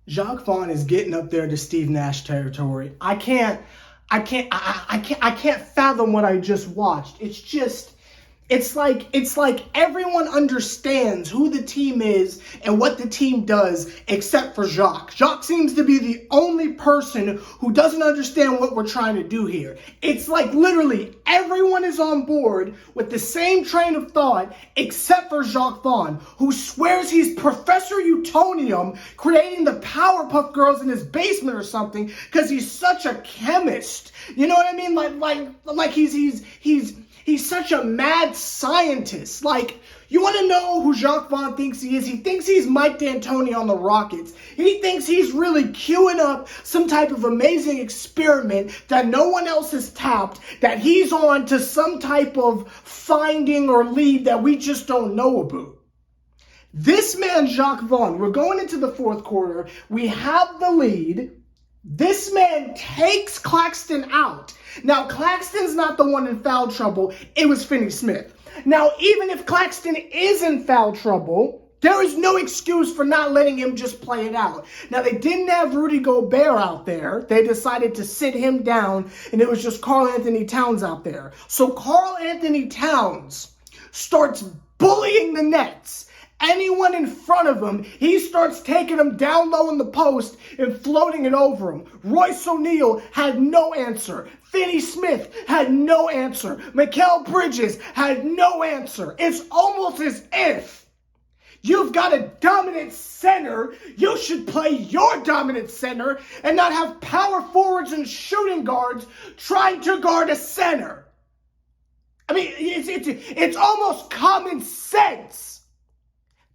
Jacque Vaughn is getting up there to Steve Nash territory. I can't fathom what I just watched. It's like everyone understands who the team is and what the team does except for Jacque. Jacque seems to be the only person who doesn't understand what we're trying to do here. It's like literally everyone is on board with the same train of thought except for Jacque Vaughn, who swears he's Professor Utonium creating the Powerpuff Girls in his basement or something because he's such a chemist. You know what I mean? Like he's such a mad scientist. Like, you want to know who Jacque Vaughn thinks he is? He thinks he's Mike D'Antoni on the Rockets. He thinks he's really queuing up some type of amazing experiment that no one else has tapped, that he's on to some type of finding or lead that we just don't know about. This man, Jacque Vaughn, we're going into the fourth quarter. We have the lead. This man takes Claxton out. Now, Claxton's not the one in foul trouble. It was Finney Smith. Now, even if Claxton is in foul trouble, there is no excuse for not letting him just play it out. Now, they didn't have Rudy Gobert out there. They decided to sit him down, and it was just Karl-Anthony Towns out there. So Karl-Anthony Towns starts bullying the Nets. Anyone in front of him, he starts taking them down low in the post and floating it over him. Royce O'Neal had no answer. Finney Smith had no answer. Mikal Bridges had no answer. It's almost as if you've got a dominant center. You should play your dominant center and not have power forwards and shooting guards trying to guard a center. I mean, it's almost common sense.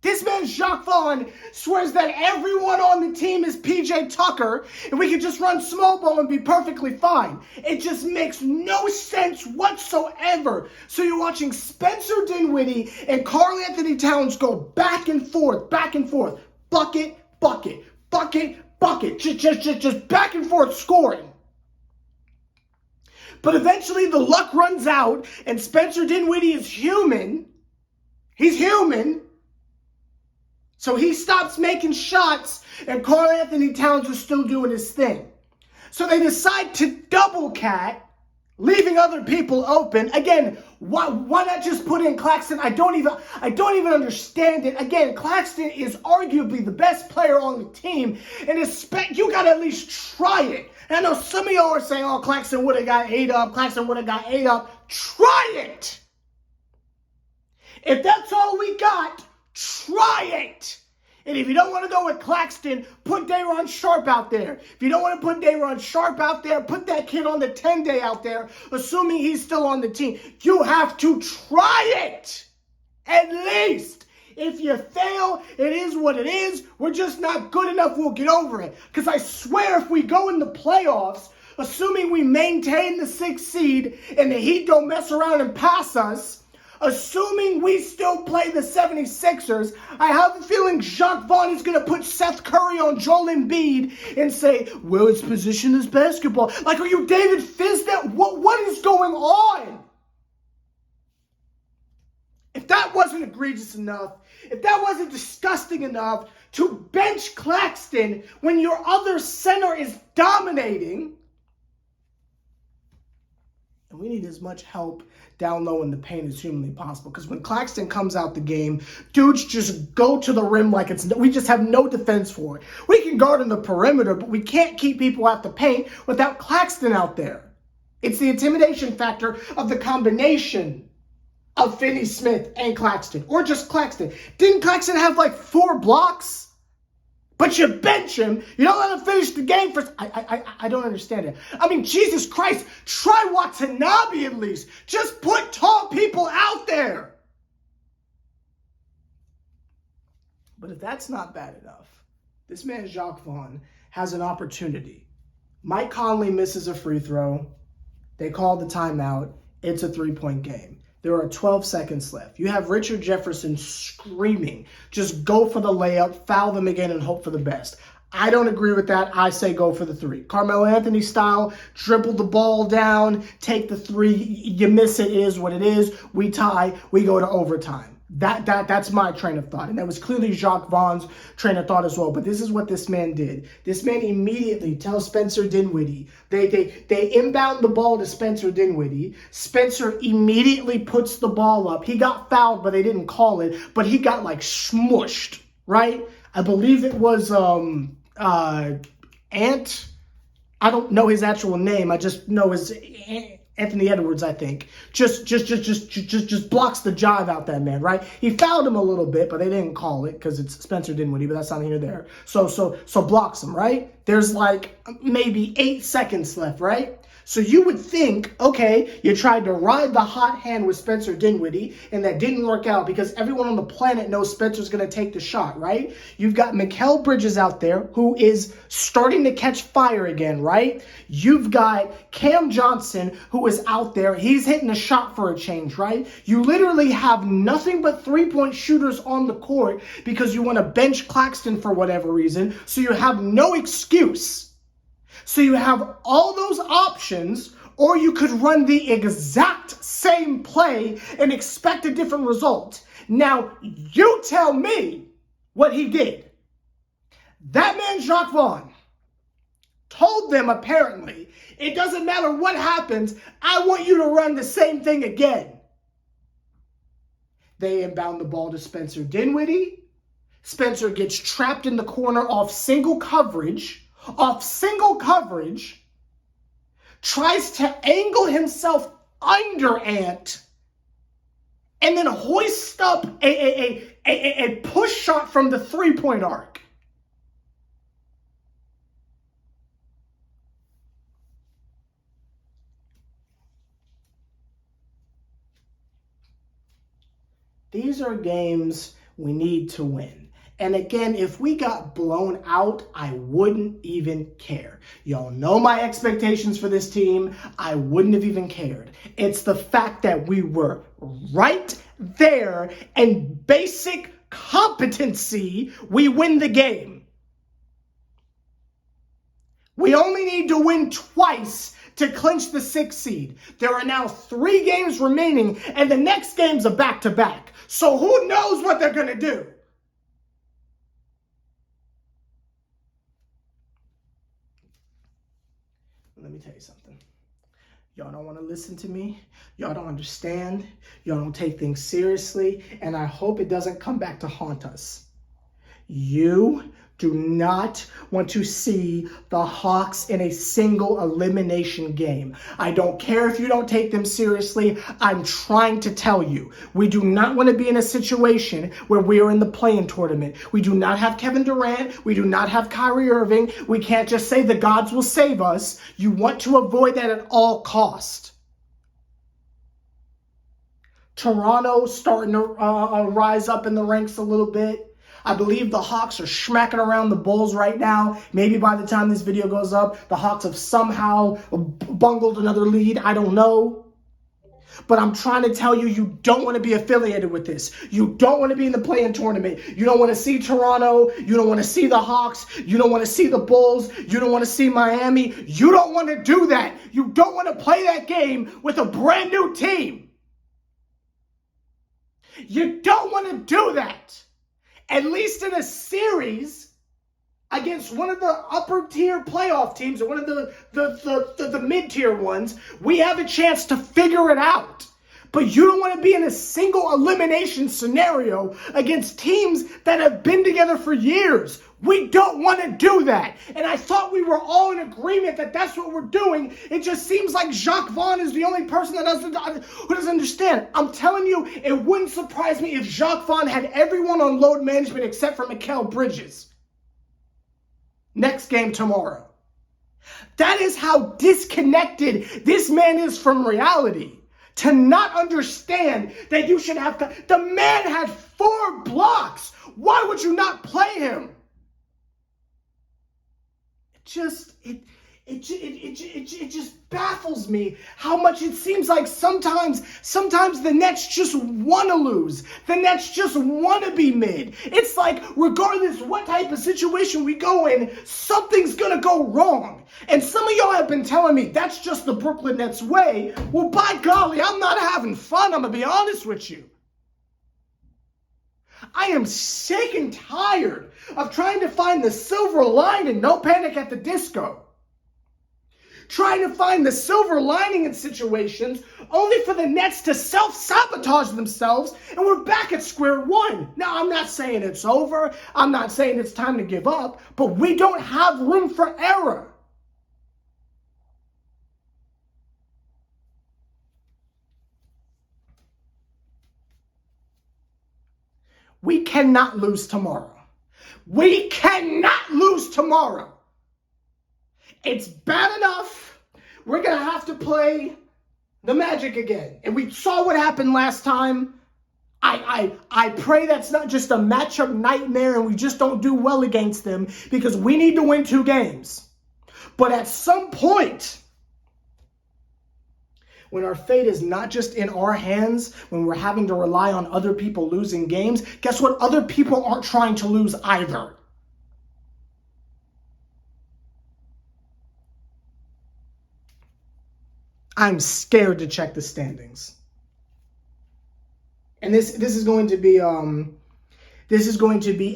This man, Jacque Vaughn, swears that everyone on the team is PJ Tucker and we can just run small ball and be perfectly fine. It just makes no sense whatsoever. So you're watching Spencer Dinwiddie and Karl-Anthony Towns go back and forth, bucket, bucket, bucket, bucket, just back and forth scoring. But eventually the luck runs out and Spencer Dinwiddie is human. He's human. So he stops making shots, and Karl-Anthony Towns is still doing his thing. So they decide to double cat, leaving other people open. Again, why not just put in Claxton? I don't even understand it. Again, Claxton is arguably the best player on the team, and you got to at least try it. And I know some of y'all are saying, oh, Claxton would have got 8 up. Claxton would have got 8 up. Try it. If that's all we got, try it. And if you don't want to go with Claxton, put Day'Ron Sharpe out there. If you don't want to put Day'Ron Sharpe out there, put that kid on the 10-day out there, assuming he's still on the team. You have to try it. At least. If you fail, it is what it is. We're just not good enough. We'll get over it. Because I swear if we go in the playoffs, assuming we maintain the 6th seed and the Heat don't mess around and pass us, assuming we still play the 76ers, I have a feeling Jacque Vaughn is going to put Seth Curry on Joel Embiid and say, well, it's position as basketball. Like, are you David Fisdale? What is going on? If that wasn't egregious enough, if that wasn't disgusting enough to bench Claxton when your other center is dominating, and we need as much help down low in the paint as humanly possible. Because when Claxton comes out the game, dudes just go to the rim like we just have no defense for it. We can guard in the perimeter, but we can't keep people at the paint without Claxton out there. It's the intimidation factor of the combination of Finney Smith and Claxton. Or just Claxton. Didn't Claxton have like 4 blocks? But you bench him. You don't let him finish the game first. I don't understand it. I mean, Jesus Christ, try Watanabe at least. Just put tall people out there. But if that's not bad enough, this man Jacque Vaughn has an opportunity. Mike Conley misses a free throw. They call the timeout. It's a 3-point game. There are 12 seconds left. You have Richard Jefferson screaming, just go for the layup, foul them again, and hope for the best. I don't agree with that. I say go for the 3. Carmelo Anthony style, dribble the ball down, take the 3. You miss it, is what it is. We tie. We go to overtime. That's my train of thought. And that was clearly Jacque Vaughn's train of thought as well. But this is what this man did. This man immediately tells Spencer Dinwiddie. They inbound the ball to Spencer Dinwiddie. Spencer immediately puts the ball up. He got fouled, but they didn't call it. But he got like smushed, right? I believe it was Ant. I don't know his actual name. I just know his Anthony Edwards, I think. Just blocks the jive out that man, right? He fouled him a little bit, but they didn't call it because it's Spencer Dinwiddie, but that's not here or there. So blocks him, right? There's like maybe 8 seconds left, right? So you would think, okay, you tried to ride the hot hand with Spencer Dinwiddie, and that didn't work out because everyone on the planet knows Spencer's going to take the shot, right? You've got Mikal Bridges out there who is starting to catch fire again, right? You've got Cam Johnson who is out there. He's hitting a shot for a change, right? You literally have nothing but three-point shooters on the court because you want to bench Claxton for whatever reason, so you have no excuse. So you have all those options, or you could run the exact same play and expect a different result. Now, you tell me what he did. That man, Jacque Vaughn, told them apparently, it doesn't matter what happens, I want you to run the same thing again. They inbound the ball to Spencer Dinwiddie. Spencer gets trapped in the corner off single coverage, tries to angle himself under Ant, and then hoists up a push shot from the three-point arc. These are games we need to win. And again, if we got blown out, I wouldn't even care. Y'all know my expectations for this team. I wouldn't have even cared. It's the fact that we were right there and basic competency, we win the game. We only need to win twice to clinch the 6th seed. There are now 3 games remaining, and the next game's a back-to-back. So who knows what they're going to do? Let me tell you something. Y'all don't want to listen to me. Y'all don't understand. Y'all don't take things seriously. And I hope it doesn't come back to haunt us. You do not want to see the Hawks in a single elimination game. I don't care if you don't take them seriously. I'm trying to tell you, we do not want to be in a situation where we are in the play-in tournament. We do not have Kevin Durant. We do not have Kyrie Irving. We can't just say the gods will save us. You want to avoid that at all cost. Toronto starting to rise up in the ranks a little bit. I believe the Hawks are smacking around the Bulls right now. Maybe by the time this video goes up, the Hawks have somehow bungled another lead. I don't know. But I'm trying to tell you, you don't want to be affiliated with this. You don't want to be in the play-in tournament. You don't want to see Toronto. You don't want to see the Hawks. You don't want to see the Bulls. You don't want to see Miami. You don't want to do that. You don't want to play that game with a brand new team. You don't want to do that. At least in a series against one of the upper tier playoff teams or one of the mid-tier ones, we have a chance to figure it out. But you don't want to be in a single elimination scenario against teams that have been together for years. We don't want to do that. And I thought we were all in agreement that that's what we're doing. It just seems like Jacque Vaughn is the only person who doesn't understand. I'm telling you, it wouldn't surprise me if Jacque Vaughn had everyone on load management except for Mikal Bridges. Next game tomorrow. That is how disconnected this man is from reality. To not understand that you should have... The man had 4 blocks. Why would you not play him? It just baffles me how much it seems like sometimes the Nets just want to lose. The Nets just want to be mid. It's like regardless what type of situation we go in, something's going to go wrong. And some of y'all have been telling me that's just the Brooklyn Nets way. Well, by golly, I'm not having fun. I'm going to be honest with you. I am sick and tired of trying to find the silver lining. No Panic at the Disco. Trying to find the silver lining in situations only for the Nets to self-sabotage themselves, and we're back at square one. Now, I'm not saying it's over. I'm not saying it's time to give up, but we don't have room for error. We cannot lose tomorrow. We cannot lose tomorrow. It's bad enough. We're going to have to play the Magic again. And we saw what happened last time. I pray that's not just a matchup nightmare and we just don't do well against them, because we need to win 2 games. But at some point, when our fate is not just in our hands, when we're having to rely on other people losing games, guess what? Other people aren't trying to lose either. I'm scared to check the standings. And this is going to be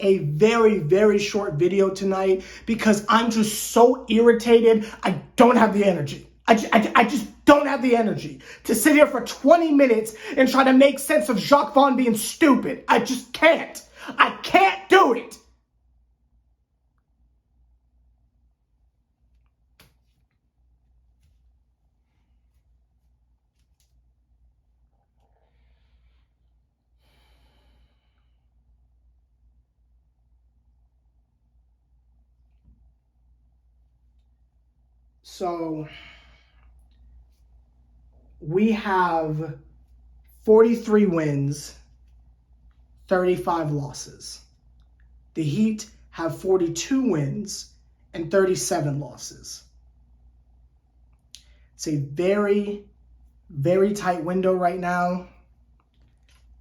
a very, very short video tonight, because I'm just so irritated. I don't have the energy. I just don't have the energy to sit here for 20 minutes and try to make sense of Jacque Vaughn being stupid. I just can't. I can't do it. So we have 43 wins, 35 losses. The Heat have 42 wins and 37 losses. It's a very, very tight window right now.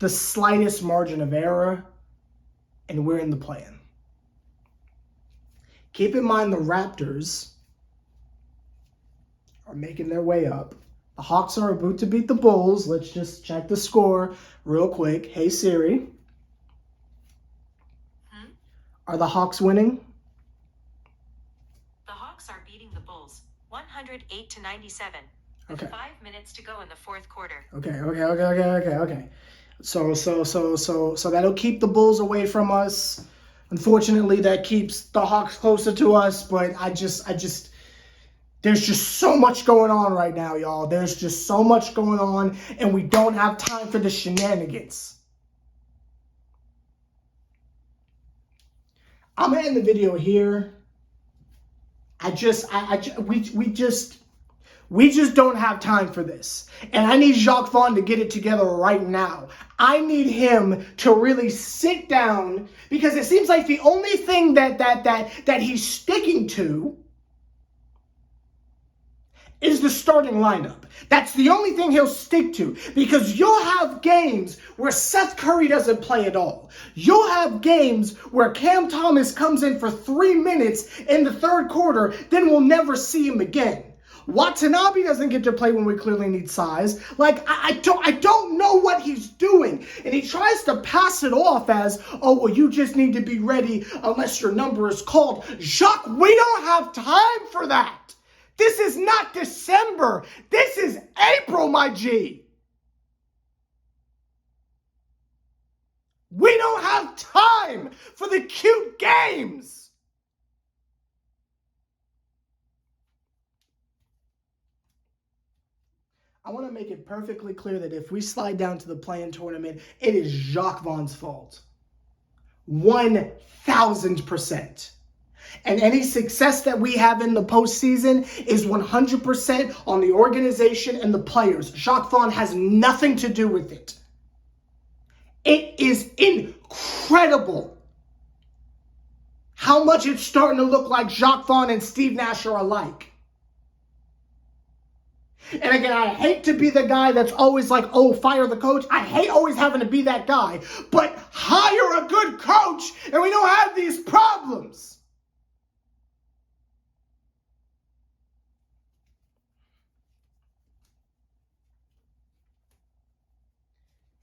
The slightest margin of error, and we're in the play-in. Keep in mind the Raptors are making their way up. The Hawks are about to beat the Bulls. Let's just check the score real quick. Hey, Siri. Are the Hawks winning? The Hawks are beating the Bulls 108-97 with 5 minutes to go in the fourth quarter. Okay. So that'll keep the Bulls away from us. Unfortunately, that keeps the Hawks closer to us, but I just there's just so much going on right now, y'all. There's just so much going on, and we don't have time for the shenanigans. I'm gonna end the video here. We just don't have time for this. And I need Jacque Vaughn to get it together right now. I need him to really sit down, because it seems like the only thing that he's sticking to is the starting lineup. That's the only thing he'll stick to, because you'll have games where Seth Curry doesn't play at all. You'll have games where Cam Thomas comes in for 3 minutes in the third quarter, then we'll never see him again. Watanabe doesn't get to play when we clearly need size. Like, I don't know what he's doing. And he tries to pass it off as, oh, well, you just need to be ready unless your number is called. Jacque, we don't have time for that. This is not December. This is April, my G. We don't have time for the cute games. I want to make it perfectly clear that if we slide down to the play-in tournament, it is Jacque Vaughn's fault. 1,000%. And any success that we have in the postseason is 100% on the organization and the players. Jacque Vaughn has nothing to do with it. It is incredible how much it's starting to look like Jacque Vaughn and Steve Nash are alike. And again, I hate to be the guy that's always like, oh, fire the coach. I hate always having to be that guy. But hire a good coach and we don't have these problems.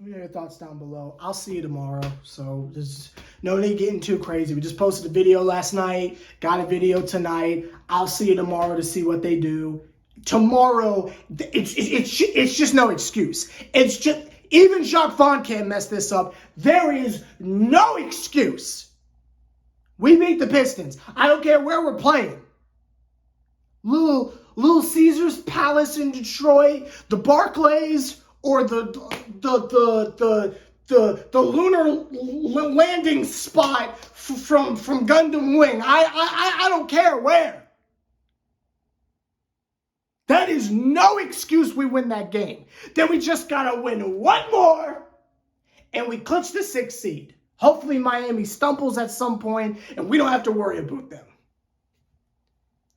Let me know your thoughts down below. I'll see you tomorrow. So there's no need getting too crazy. We just posted a video last night. Got a video tonight. I'll see you tomorrow to see what they do. Tomorrow, it's just no excuse. It's just, even Jacque Vaughn can't mess this up. There is no excuse. We beat the Pistons. I don't care where we're playing. Little Caesars Palace in Detroit, the Barclays, or the lunar landing spot from Gundam Wing. I don't care where. That is no excuse we win that game. Then we just gotta win one more, and we clinch the 6th seed. Hopefully Miami stumbles at some point, and we don't have to worry about them.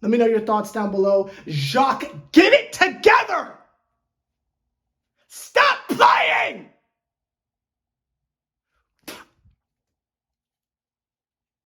Let me know your thoughts down below. Jacque, get it together! Stop playing!